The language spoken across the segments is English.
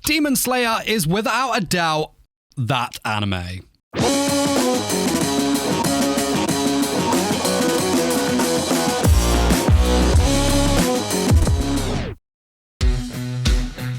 Demon Slayer is without a doubt that anime.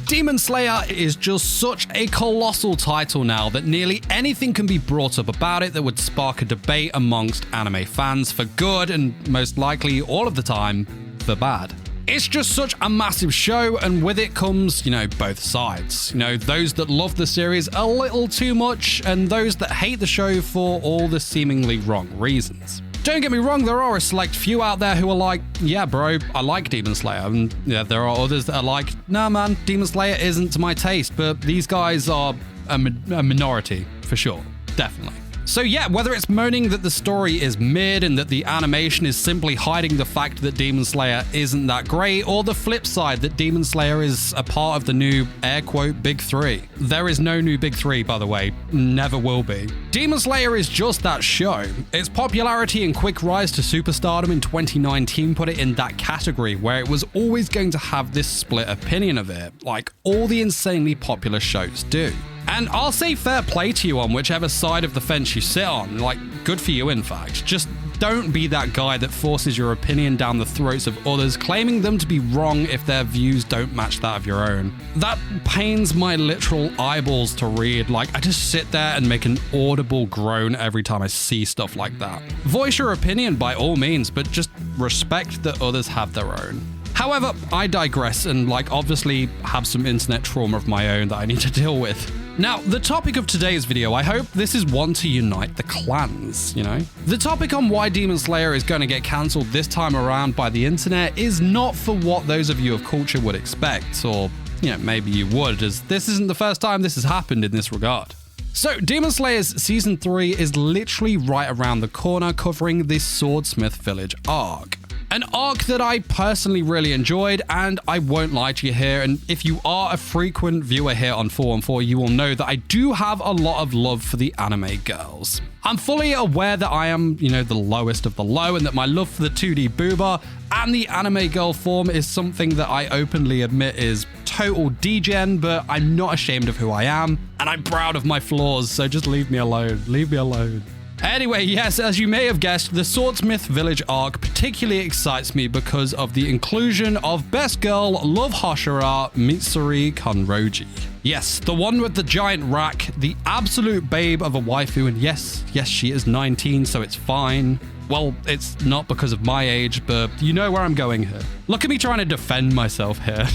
Demon Slayer is just such a colossal title now that nearly anything can be brought up about it that would spark a debate amongst anime fans for good and most likely all of the time for bad. It's just such a massive show, and with it comes, both sides. Those that love the series a little too much and those that hate the show for all the seemingly wrong reasons. Don't get me wrong, there are a select few out there who are like, yeah, bro, I like Demon Slayer. And there are others that are like, nah, man, Demon Slayer isn't to my taste. But these guys are a minority, for sure. Definitely. So yeah, whether it's moaning that the story is mid and that the animation is simply hiding the fact that Demon Slayer isn't that great, or the flip side that Demon Slayer is a part of the new, air quote, Big Three. There is no new Big Three, by the way. Never will be. Demon Slayer is just that show. Its popularity and quick rise to superstardom in 2019 put it in that category where it was always going to have this split opinion of it, like all the insanely popular shows do. And I'll say fair play to you on whichever side of the fence you sit on. Like, good for you, in fact. Just don't be that guy that forces your opinion down the throats of others, claiming them to be wrong if their views don't match that of your own. That pains my literal eyeballs to read. Like, I just sit there and make an audible groan every time I see stuff like that. Voice your opinion by all means, but just respect that others have their own. However, I digress and, obviously have some internet trauma of my own that I need to deal with. Now, the topic of today's video, I hope this is one to unite the clans, The topic on why Demon Slayer is going to get cancelled this time around by the internet is not for what those of you of culture would expect, or, maybe you would, as this isn't the first time this has happened in this regard. So, Demon Slayer's Season 3 is literally right around the corner, covering the Swordsmith Village arc. An arc that I personally really enjoyed, and I won't lie to you here, and if you are a frequent viewer here on 414, you will know that I do have a lot of love for the anime girls. I'm fully aware that I am, the lowest of the low, and that my love for the 2D booba and the anime girl form is something that I openly admit is total degen, but I'm not ashamed of who I am, and I'm proud of my flaws, so just leave me alone. Leave me alone. Anyway, yes, as you may have guessed, the Swordsmith Village arc particularly excites me because of the inclusion of best girl love Hoshira Mitsuri Kanroji. Yes, the one with the giant rack, the absolute babe of a waifu, and yes, she is 19, so it's fine. Well, it's not because of my age, but you know where I'm going here. Look at me trying to defend myself here.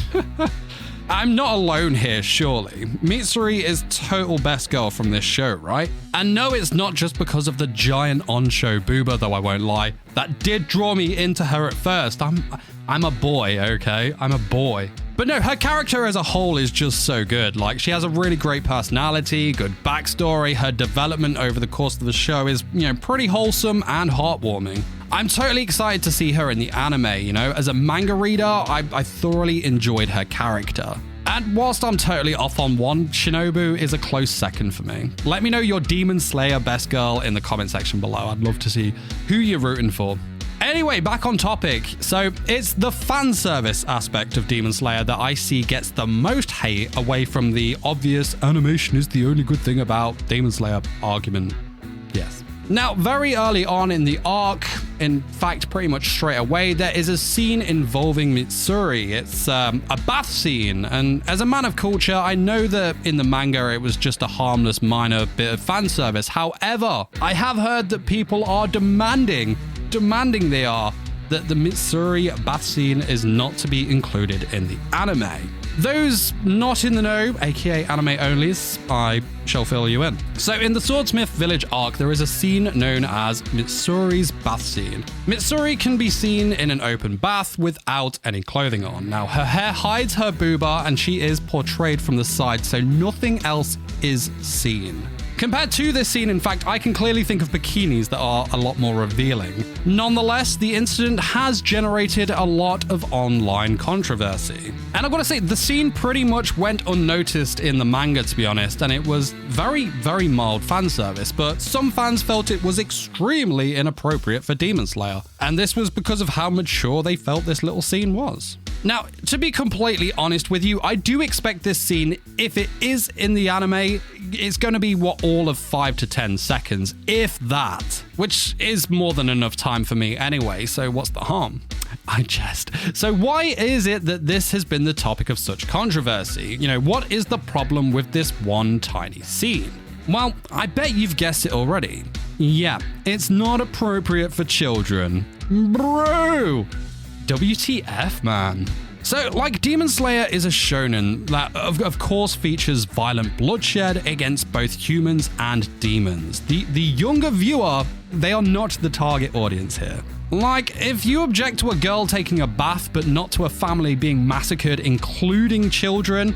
I'm not alone here, surely. Mitsuri is total best girl from this show, right? And no, it's not just because of the giant on-show booba, though I won't lie. That did draw me into her at first. I'm a boy, okay? I'm a boy. But no, her character as a whole is just so good. She has a really great personality, good backstory. Her development over the course of the show is, pretty wholesome and heartwarming. I'm totally excited to see her in the anime, As a manga reader, I thoroughly enjoyed her character. And whilst I'm totally off on one, Shinobu is a close second for me. Let me know your Demon Slayer best girl in the comment section below. I'd love to see who you're rooting for. Anyway, back on topic. So it's the fan service aspect of Demon Slayer that I see gets the most hate away from the obvious animation is the only good thing about Demon Slayer argument. Yes. Now, very early on in the arc, in fact, pretty much straight away, there is a scene involving Mitsuri. It's a bath scene, and as a man of culture, I know that in the manga it was just a harmless minor bit of fan service. However, I have heard that people are demanding they are, that the Mitsuri bath scene is not to be included in the anime. Those not in the know, aka anime onlys, I shall fill you in. So in the Swordsmith Village arc, there is a scene known as Mitsuri's bath scene. Mitsuri can be seen in an open bath without any clothing on. Now, her hair hides her booba and she is portrayed from the side, so nothing else is seen. Compared to this scene, in fact, I can clearly think of bikinis that are a lot more revealing. Nonetheless, the incident has generated a lot of online controversy. And I've got to say, the scene pretty much went unnoticed in the manga, to be honest, and it was very, very mild fan service, but some fans felt it was extremely inappropriate for Demon Slayer. And this was because of how mature they felt this little scene was. Now, to be completely honest with you, I do expect this scene, if it is in the anime, it's going to be all of 5 to 10 seconds, if that, which is more than enough time for me anyway, so what's the harm? I jest. So why is it that this has been the topic of such controversy? What is the problem with this one tiny scene? Well, I bet you've guessed it already. Yeah, it's not appropriate for children. Bro! WTF, man. So, Demon Slayer is a shonen that, of course, features violent bloodshed against both humans and demons. The younger viewer, they are not the target audience here. If you object to a girl taking a bath, but not to a family being massacred, including children,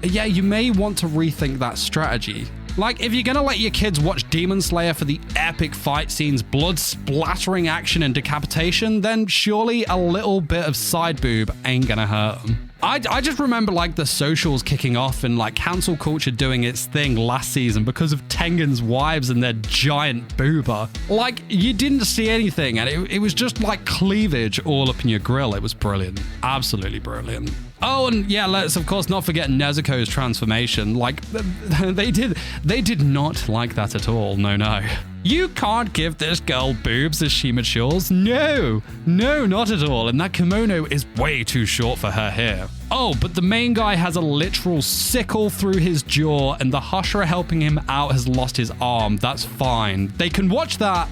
yeah, you may want to rethink that strategy. If you're gonna let your kids watch Demon Slayer for the epic fight scenes, blood splattering action and decapitation, then surely a little bit of side boob ain't gonna hurt them. I just remember the socials kicking off and cancel culture doing its thing last season because of Tengen's wives and their giant booba. You didn't see anything and it was just cleavage all up in your grill. It was brilliant. Absolutely brilliant. Oh, and yeah, let's of course not forget Nezuko's transformation. They did not like that at all. No. You can't give this girl boobs as she matures. No, not at all. And that kimono is way too short for her hair. Oh, but the main guy has a literal sickle through his jaw and the Hashira helping him out has lost his arm. That's fine. They can watch that,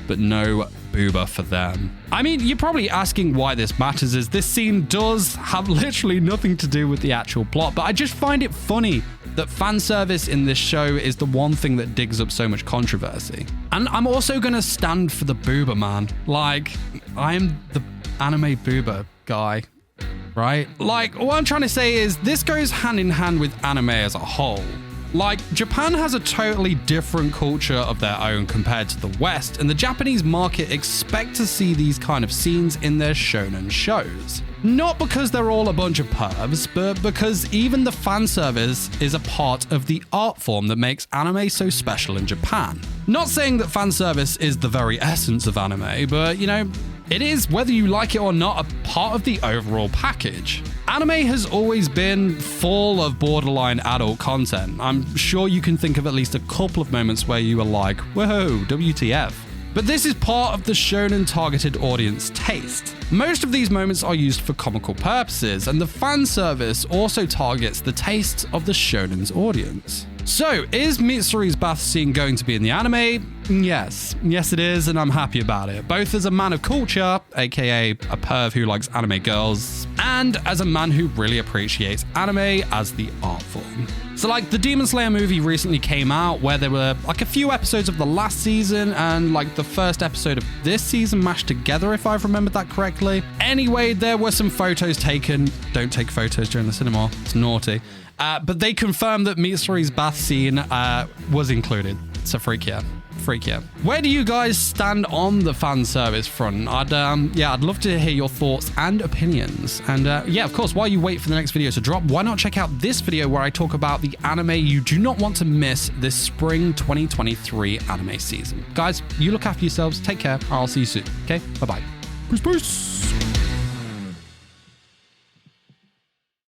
but no booba for them. I mean, you're probably asking why this matters, is this scene does have literally nothing to do with the actual plot, but I just find it funny that fan service in this show is the one thing that digs up so much controversy. And I'm also gonna stand for the booba, man. I'm the anime booba guy, right? What I'm trying to say is this goes hand in hand with anime as a whole. Japan has a totally different culture of their own compared to the West, and the Japanese market expect to see these kind of scenes in their shonen shows. Not because they're all a bunch of pervs, but because even the fan service is a part of the art form that makes anime so special in Japan. Not saying that fan service is the very essence of anime, but it is, whether you like it or not, a part of the overall package. Anime has always been full of borderline adult content. I'm sure you can think of at least a couple of moments where you were like, whoa, WTF. But this is part of the shonen targeted audience taste. Most of these moments are used for comical purposes, and the fan service also targets the tastes of the shonen's audience. So, is Mitsuri's bath scene going to be in the anime? Yes it is, and I'm happy about it. Both as a man of culture, aka a perv who likes anime girls, and as a man who really appreciates anime as the art form. So the Demon Slayer movie recently came out where there were a few episodes of the last season and the first episode of this season mashed together, if I've remembered that correctly. Anyway, there were some photos taken. Don't take photos during the cinema, it's naughty. But they confirmed that Mitsuri's bath scene was included. So freak yeah. Where do you guys stand on the fan service front? I'd love to hear your thoughts and opinions. And of course, while you wait for the next video to drop, why not check out this video where I talk about the anime you do not want to miss this spring 2023 anime season. Guys, you look after yourselves. Take care. I'll see you soon. Okay, bye-bye. Peace.